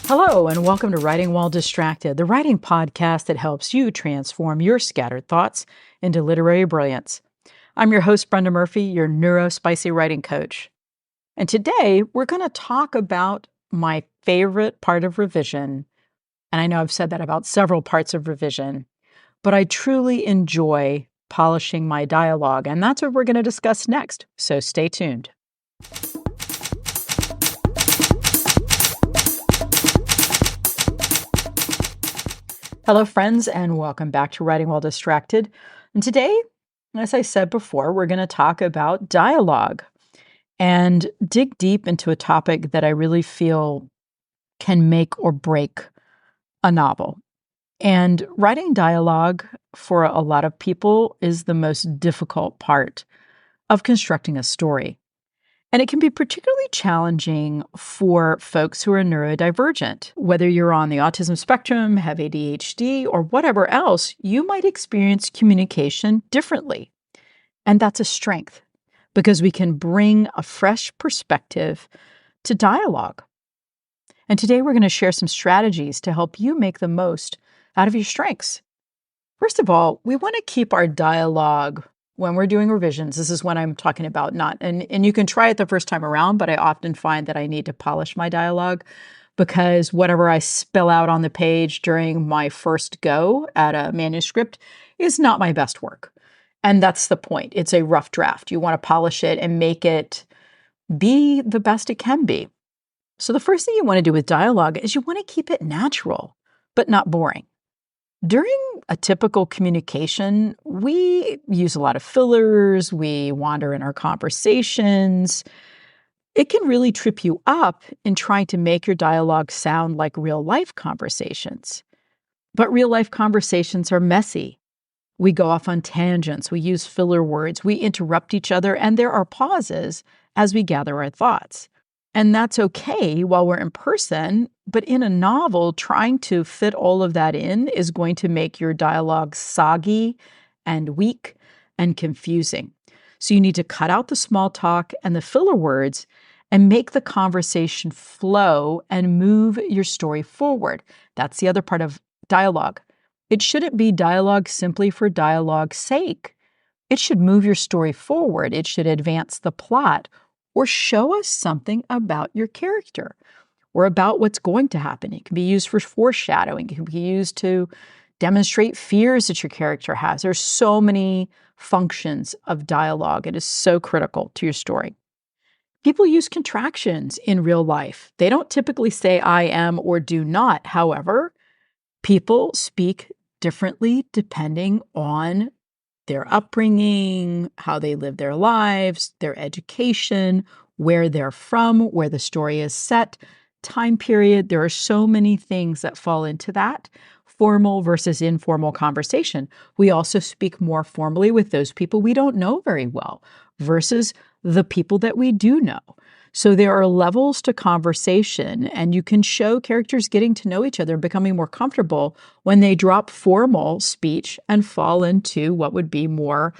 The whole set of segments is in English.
Hello, and welcome to Writing While Distracted, the writing podcast that helps you transform your scattered thoughts into literary brilliance. I'm your host, Brenda Murphy, your neuro-spicy writing coach. And today, we're going to talk about my favorite part of revision. And I know I've said that about several parts of revision, but I truly enjoy polishing my dialogue. And that's what we're going to discuss next. So stay tuned. Hello, friends, and welcome back to Writing While Distracted. And today, as I said before, we're going to talk about dialogue and dig deep into a topic that I really feel can make or break a novel. And writing dialogue for a lot of people is the most difficult part of constructing a story. And it can be particularly challenging for folks who are neurodivergent. Whether you're on the autism spectrum, have ADHD, or whatever else, you might experience communication differently. And that's a strength because we can bring a fresh perspective to dialogue. And today we're going to share some strategies to help you make the most out of your strengths. First of all, we want to keep our dialogue when we're doing revisions. This is when I'm talking about and you can try it the first time around, but I often find that I need to polish my dialogue because whatever I spill out on the page during my first go at a manuscript is not my best work. And that's the point. It's a rough draft. You want to polish it and make it be the best it can be. So the first thing you want to do with dialogue is you want to keep it natural, but not boring. During a typical communication, we use a lot of fillers, we wander in our conversations. It can really trip you up in trying to make your dialogue sound like real life conversations. But real life conversations are messy. We go off on tangents, we use filler words, we interrupt each other, and there are pauses as we gather our thoughts. And that's okay while we're in person, but in a novel, trying to fit all of that in is going to make your dialogue soggy and weak and confusing. So you need to cut out the small talk and the filler words and make the conversation flow and move your story forward. That's the other part of dialogue. It shouldn't be dialogue simply for dialogue's sake. It should move your story forward. It should advance the plot or show us something about your character or about what's going to happen. It can be used for foreshadowing. It can be used to demonstrate fears that your character has. There's so many functions of dialogue. It is so critical to your story. People use contractions in real life. They don't typically say I am or do not. However, people speak differently depending on their upbringing, how they live their lives, their education, where they're from, where the story is set, time period. There are so many things that fall into that formal versus informal conversation. We also speak more formally with those people we don't know very well versus the people that we do know. So there are levels to conversation, and you can show characters getting to know each other and becoming more comfortable when they drop formal speech and fall into what would be more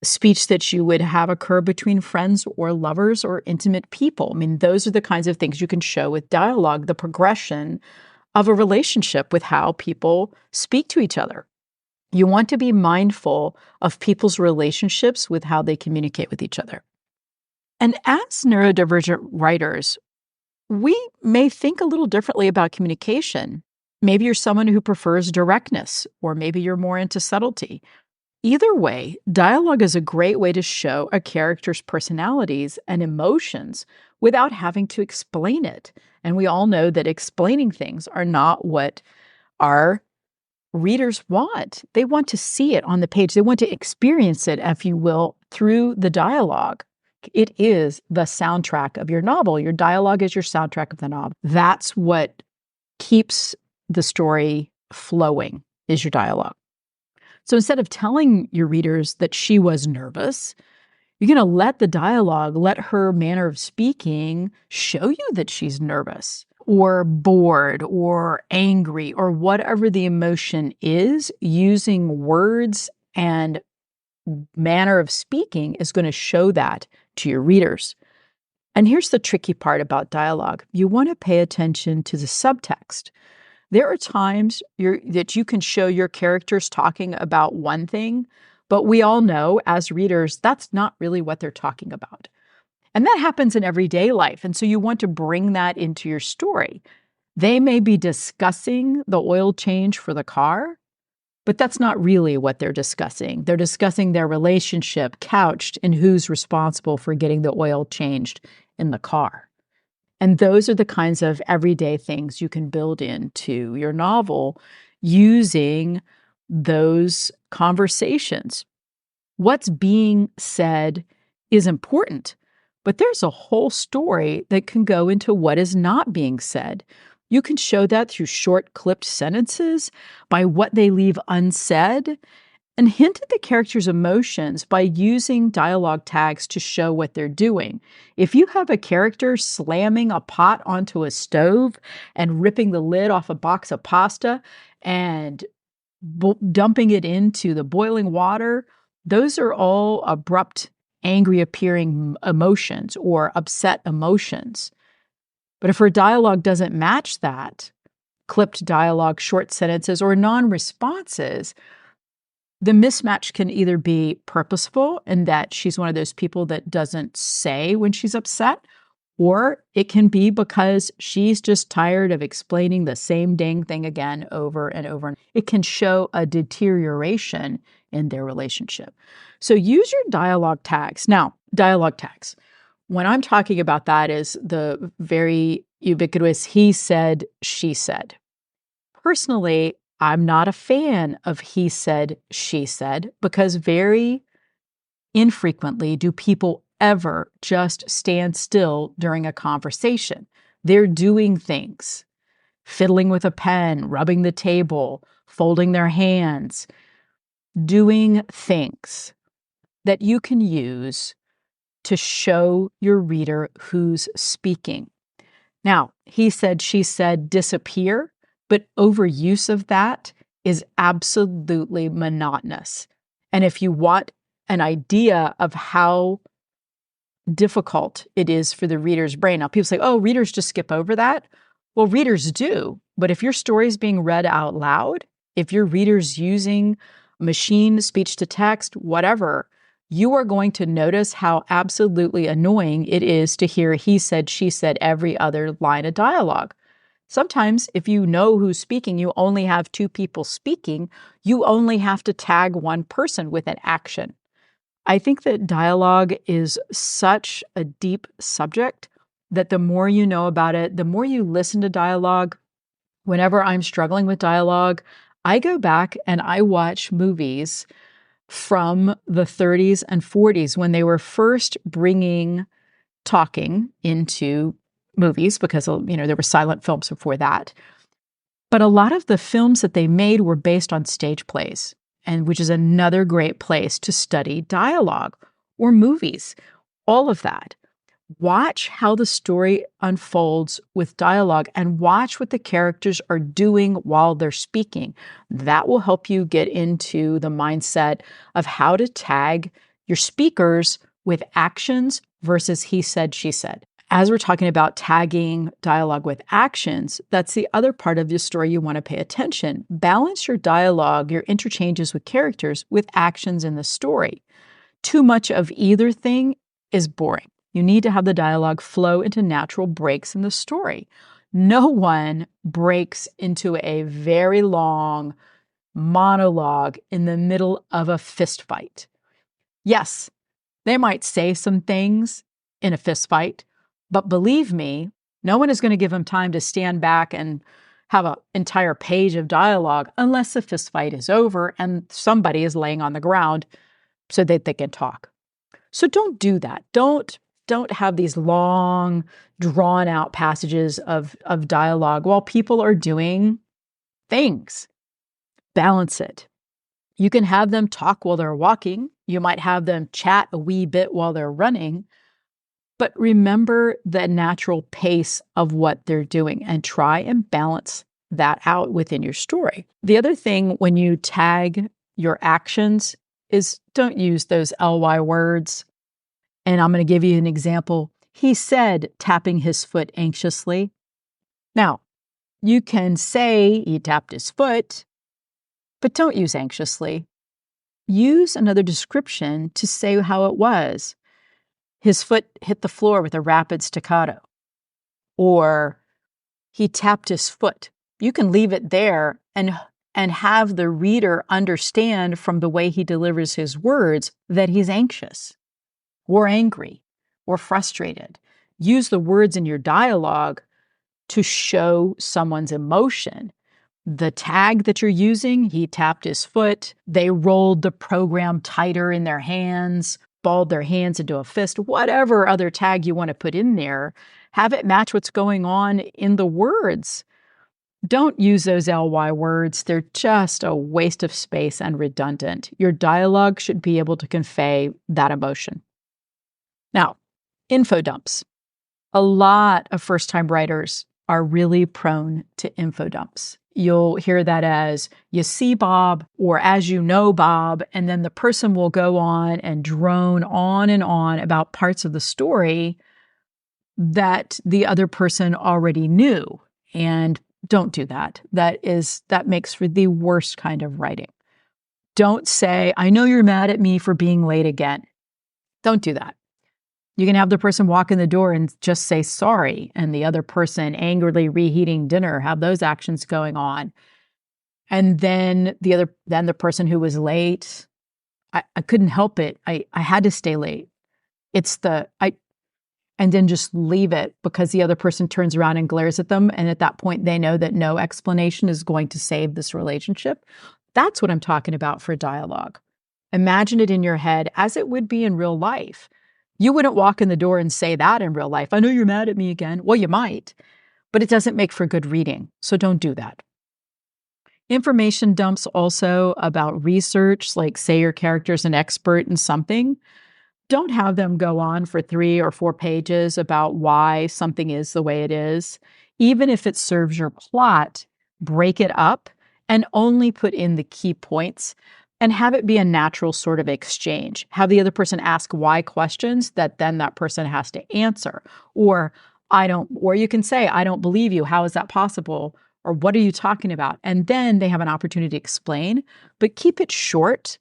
speech that you would have occur between friends or lovers or intimate people. I mean, those are the kinds of things you can show with dialogue, the progression of a relationship with how people speak to each other. You want to be mindful of people's relationships with how they communicate with each other. And as neurodivergent writers, we may think a little differently about communication. Maybe you're someone who prefers directness, or maybe you're more into subtlety. Either way, dialogue is a great way to show a character's personalities and emotions without having to explain it. And we all know that explaining things are not what our readers want. They want to see it on the page. They want to experience it, if you will, through the dialogue. It is the soundtrack of your novel. Your dialogue is your soundtrack of the novel. That's what keeps the story flowing, is your dialogue. So instead of telling your readers that she was nervous, you're going to let the dialogue, let her manner of speaking show you that she's nervous or bored or angry or whatever the emotion is. Using words and manner of speaking is going to show that to your readers. And here's the tricky part about dialogue. You want to pay attention to the subtext. There are times that you can show your characters talking about one thing, but we all know as readers, that's not really what they're talking about. And that happens in everyday life. And so you want to bring that into your story. They may be discussing the oil change for the car, but that's not really what they're discussing. They're discussing their relationship couched in who's responsible for getting the oil changed in the car. And those are the kinds of everyday things you can build into your novel using those conversations. What's being said is important, but there's a whole story that can go into what is not being said. You can show that through short clipped sentences, by what they leave unsaid, and hint at the character's emotions by using dialogue tags to show what they're doing. If you have a character slamming a pot onto a stove and ripping the lid off a box of pasta and dumping it into the boiling water, those are all abrupt, angry appearing emotions or upset emotions. But if her dialogue doesn't match that, clipped dialogue, short sentences, or non-responses, the mismatch can either be purposeful in that she's one of those people that doesn't say when she's upset, or it can be because she's just tired of explaining the same dang thing again over and over. It can show a deterioration in their relationship. So use your dialogue tags. Now, dialogue tags. When I'm talking about that is the very ubiquitous he said, she said. Personally, I'm not a fan of he said, she said, because very infrequently do people ever just stand still during a conversation. They're doing things, fiddling with a pen, rubbing the table, folding their hands, doing things that you can use to show your reader who's speaking. Now, he said, she said disappear, but overuse of that is absolutely monotonous. And if you want an idea of how difficult it is for the reader's brain, now people say, oh, readers just skip over that. Well, readers do. But if your story is being read out loud, if your reader's using machine speech to text, whatever, you are going to notice how absolutely annoying it is to hear he said, she said every other line of dialogue. Sometimes if you know who's speaking, you only have two people speaking, you only have to tag one person with an action. I think that dialogue is such a deep subject that the more you know about it, the more you listen to dialogue. Whenever I'm struggling with dialogue, I go back and I watch movies from the 30s and 40s when they were first bringing talking into movies, because there were silent films before that. But a lot of the films that they made were based on stage plays, and which is another great place to study dialogue, or movies, all of that. Watch how the story unfolds with dialogue and watch what the characters are doing while they're speaking. That will help you get into the mindset of how to tag your speakers with actions versus he said, she said. As we're talking about tagging dialogue with actions, that's the other part of your story you want to pay attention. Balance your dialogue, your interchanges with characters, with actions in the story. Too much of either thing is boring. You need to have the dialogue flow into natural breaks in the story. No one breaks into a very long monologue in the middle of a fist fight. Yes, they might say some things in a fist fight, but believe me, no one is going to give them time to stand back and have an entire page of dialogue unless the fist fight is over and somebody is laying on the ground so that they can talk. So don't do that. Don't have these long, drawn-out passages of dialogue while people are doing things. Balance it. You can have them talk while they're walking. You might have them chat a wee bit while they're running. But remember the natural pace of what they're doing and try and balance that out within your story. The other thing when you tag your actions is don't use those ly words. And I'm going to give you an example. He said, tapping his foot anxiously. Now, you can say he tapped his foot, but don't use anxiously. Use another description to say how it was. His foot hit the floor with a rapid staccato. Or he tapped his foot. You can leave it there and have the reader understand from the way he delivers his words that he's anxious or angry or frustrated. Use the words in your dialogue to show someone's emotion. The tag that you're using, he tapped his foot, they rolled the program tighter in their hands, balled their hands into a fist, whatever other tag you want to put in there, have it match what's going on in the words. Don't use those ly words. They're just a waste of space and redundant. Your dialogue should be able to convey that emotion. Now, info dumps. A lot of first-time writers are really prone to info dumps. You'll hear that as, you see, Bob, or as you know, Bob, and then the person will go on and drone on and on about parts of the story that the other person already knew. And don't do that. That makes for the worst kind of writing. Don't say, I know you're mad at me for being late again. Don't do that. You can have the person walk in the door and just say sorry, and the other person angrily reheating dinner, have those actions going on. And then the person who was late, I couldn't help it. I had to stay late. And then just leave it because the other person turns around and glares at them. And at that point, they know that no explanation is going to save this relationship. That's what I'm talking about for dialogue. Imagine it in your head as it would be in real life. You wouldn't walk in the door and say that in real life. I know you're mad at me again. Well, you might, but it doesn't make for good reading. So don't do that. Information dumps also about research, like say your character's an expert in something. Don't have them go on for 3 or 4 pages about why something is the way it is. Even if it serves your plot, break it up and only put in the key points and have it be a natural sort of exchange. Have the other person ask why questions that then that person has to answer. Or you can say, I don't believe you. How is that possible? Or what are you talking about? And then they have an opportunity to explain, but keep it short.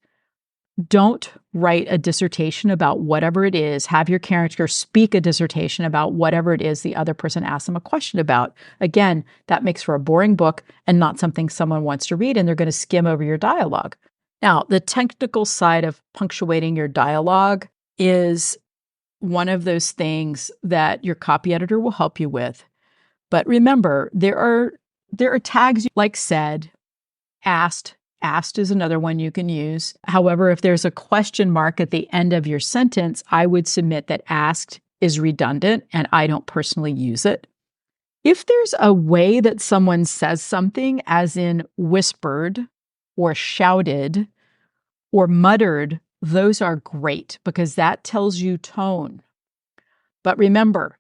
Don't write a dissertation about whatever it is. Have your character speak a dissertation about whatever it is the other person asks them a question about. Again, that makes for a boring book and not something someone wants to read, and they're going to skim over your dialogue. Now, the technical side of punctuating your dialogue is one of those things that your copy editor will help you with. But remember, there are tags like said, asked. Asked is another one you can use. However, if there's a question mark at the end of your sentence, I would submit that asked is redundant and I don't personally use it. If there's a way that someone says something, as in whispered or shouted or muttered, those are great because that tells you tone. But remember,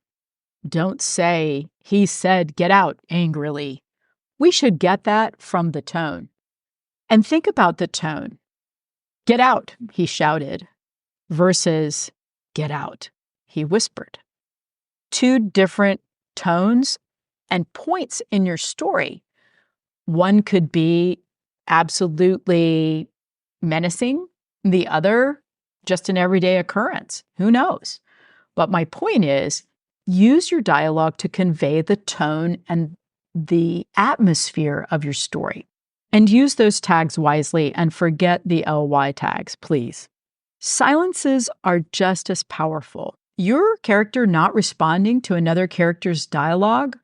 don't say, he said, get out angrily. We should get that from the tone. And think about the tone. Get out, he shouted, versus get out, he whispered. 2 different tones and points in your story. One could be absolutely menacing, the other just an everyday occurrence. Who knows? But my point is, use your dialogue to convey the tone and the atmosphere of your story. And use those tags wisely and forget the ly tags, please. Silences are just as powerful. Your character not responding to another character's dialogue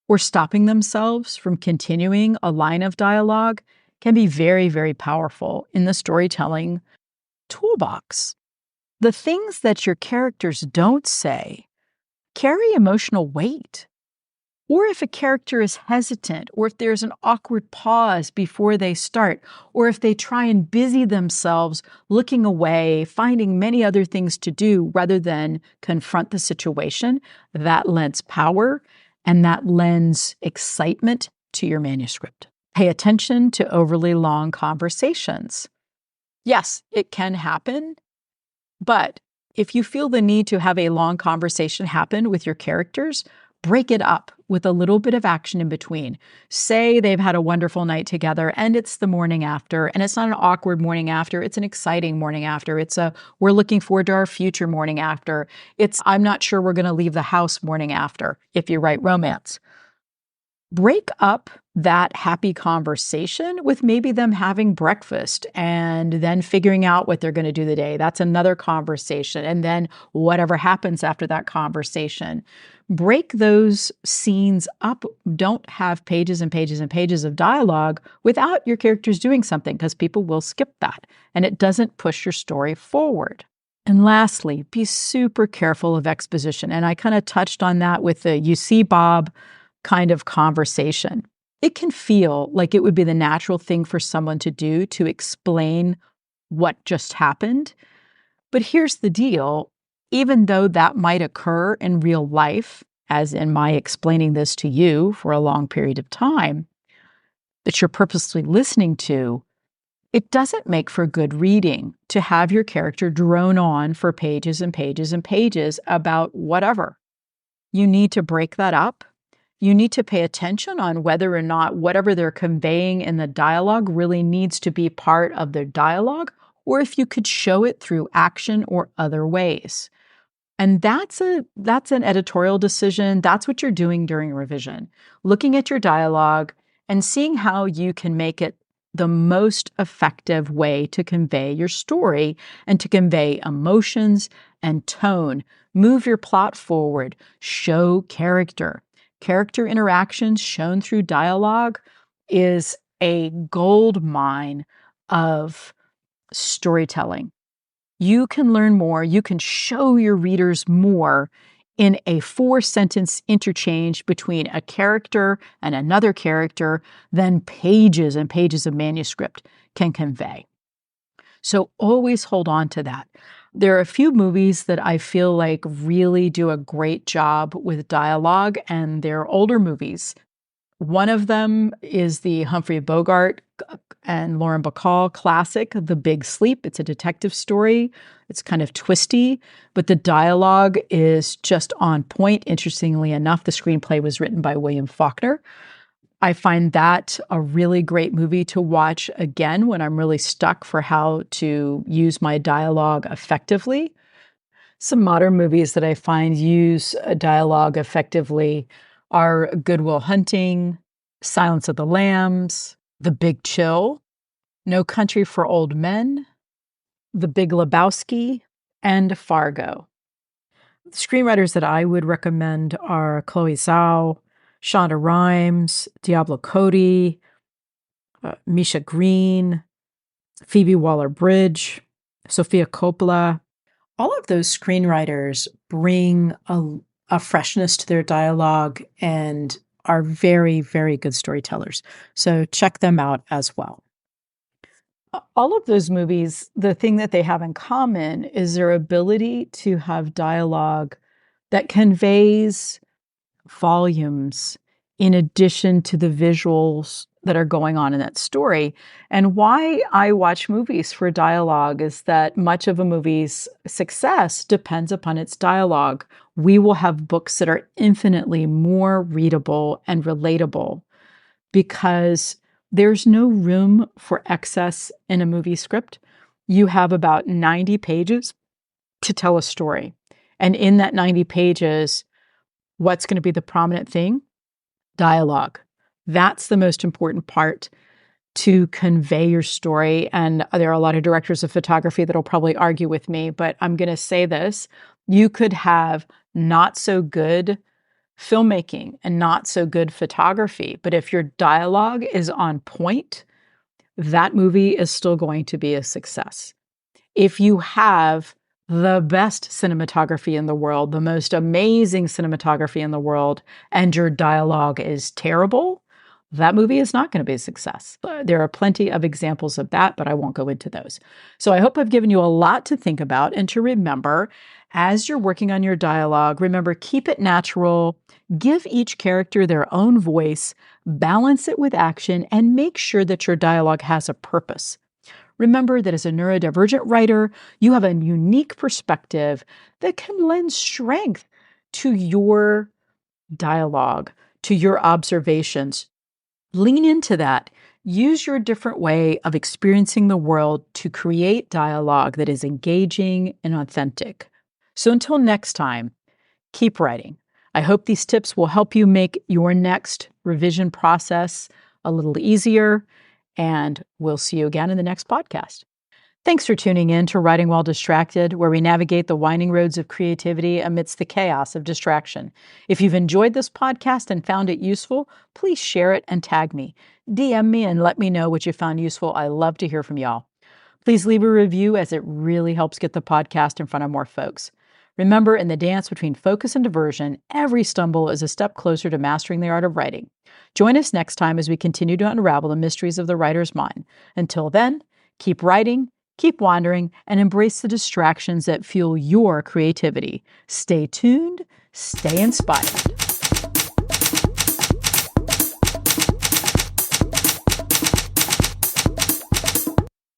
or stopping themselves from continuing a line of dialogue can be very, very powerful in the storytelling toolbox. The things that your characters don't say carry emotional weight. Or if a character is hesitant, or if there's an awkward pause before they start, or if they try and busy themselves looking away, finding many other things to do rather than confront the situation, that lends power and that lends excitement to your manuscript. Pay attention to overly long conversations. Yes, it can happen, but If you feel the need to have a long conversation happen with your characters, break it up with a little bit of action in between. Say they've had a wonderful night together and it's the morning after, and it's not an awkward morning after, it's an exciting morning after. It's a we're looking forward to our future morning after. It's I'm not sure we're going to leave the house morning after if you write romance. Break up that happy conversation with maybe them having breakfast and then figuring out what they're going to do the day. That's another conversation. And then whatever happens after that conversation. Break those scenes up. Don't have pages and pages and pages of dialogue without your characters doing something, because people will skip that and it doesn't push your story forward. And lastly, be super careful of exposition. And I kind of touched on that with the "you see Bob" kind of conversation. It can feel like it would be the natural thing for someone to do to explain what just happened. But here's the deal. Even though that might occur in real life, as in my explaining this to you for a long period of time, that you're purposely listening to, it doesn't make for good reading to have your character drone on for pages and pages and pages about whatever. You need to break that up. You need to pay attention on whether or not whatever they're conveying in the dialogue really needs to be part of their dialogue, or if you could show it through action or other ways. And that's an editorial decision. That's what you're doing during revision. Looking at your dialogue and seeing how you can make it the most effective way to convey your story and to convey emotions and tone. Move your plot forward. Show character. Character interactions shown through dialogue is a gold mine of storytelling. You can learn more, you can show your readers more in a 4-sentence interchange between a character and another character than pages and pages of manuscript can convey. So always hold on to that. There are a few movies that I feel like really do a great job with dialogue, and they're older movies. One of them is the Humphrey Bogart and Lauren Bacall classic, The Big Sleep. It's a detective story. It's kind of twisty, but the dialogue is just on point. Interestingly enough, the screenplay was written by William Faulkner. I find that a really great movie to watch again when I'm really stuck for how to use my dialogue effectively. Some modern movies that I find use dialogue effectively are Good Will Hunting, Silence of the Lambs, The Big Chill, No Country for Old Men, The Big Lebowski, and Fargo. The screenwriters that I would recommend are Chloe Zhao, Shonda Rhimes, Diablo Cody, Misha Green, Phoebe Waller-Bridge, Sofia Coppola. All of those screenwriters bring a freshness to their dialogue and are very, very good storytellers. So check them out as well. All of those movies, the thing that they have in common is their ability to have dialogue that conveys volumes in addition to the visuals that are going on in that story. And why I watch movies for dialogue is that much of a movie's success depends upon its dialogue. We will have books that are infinitely more readable and relatable because there's no room for excess in a movie script. You have about 90 pages to tell a story. And in that 90 pages, what's going to be the prominent thing? Dialogue. That's the most important part to convey your story. And there are a lot of directors of photography that'll probably argue with me, but I'm going to say this. You could have not so good filmmaking and not so good photography, but if your dialogue is on point, that movie is still going to be a success. If you have the best cinematography in the world, the most amazing cinematography in the world, and your dialogue is terrible, that movie is not going to be a success. There are plenty of examples of that, but I won't go into those. So I hope I've given you a lot to think about and to remember as you're working on your dialogue. Remember, keep it natural, give each character their own voice, balance it with action, and make sure that your dialogue has a purpose. Remember that as a neurodivergent writer, you have a unique perspective that can lend strength to your dialogue, to your observations. Lean into that. Use your different way of experiencing the world to create dialogue that is engaging and authentic. So until next time, keep writing. I hope these tips will help you make your next revision process a little easier, and we'll see you again in the next podcast. Thanks for tuning in to Writing While Distracted, where we navigate the winding roads of creativity amidst the chaos of distraction. If you've enjoyed this podcast and found it useful, please share it and tag me. DM me and let me know what you found useful. I love to hear from y'all. Please leave a review, as it really helps get the podcast in front of more folks. Remember, in the dance between focus and diversion, every stumble is a step closer to mastering the art of writing. Join us next time as we continue to unravel the mysteries of the writer's mind. Until then, keep writing, keep wandering, and embrace the distractions that fuel your creativity. Stay tuned, stay inspired.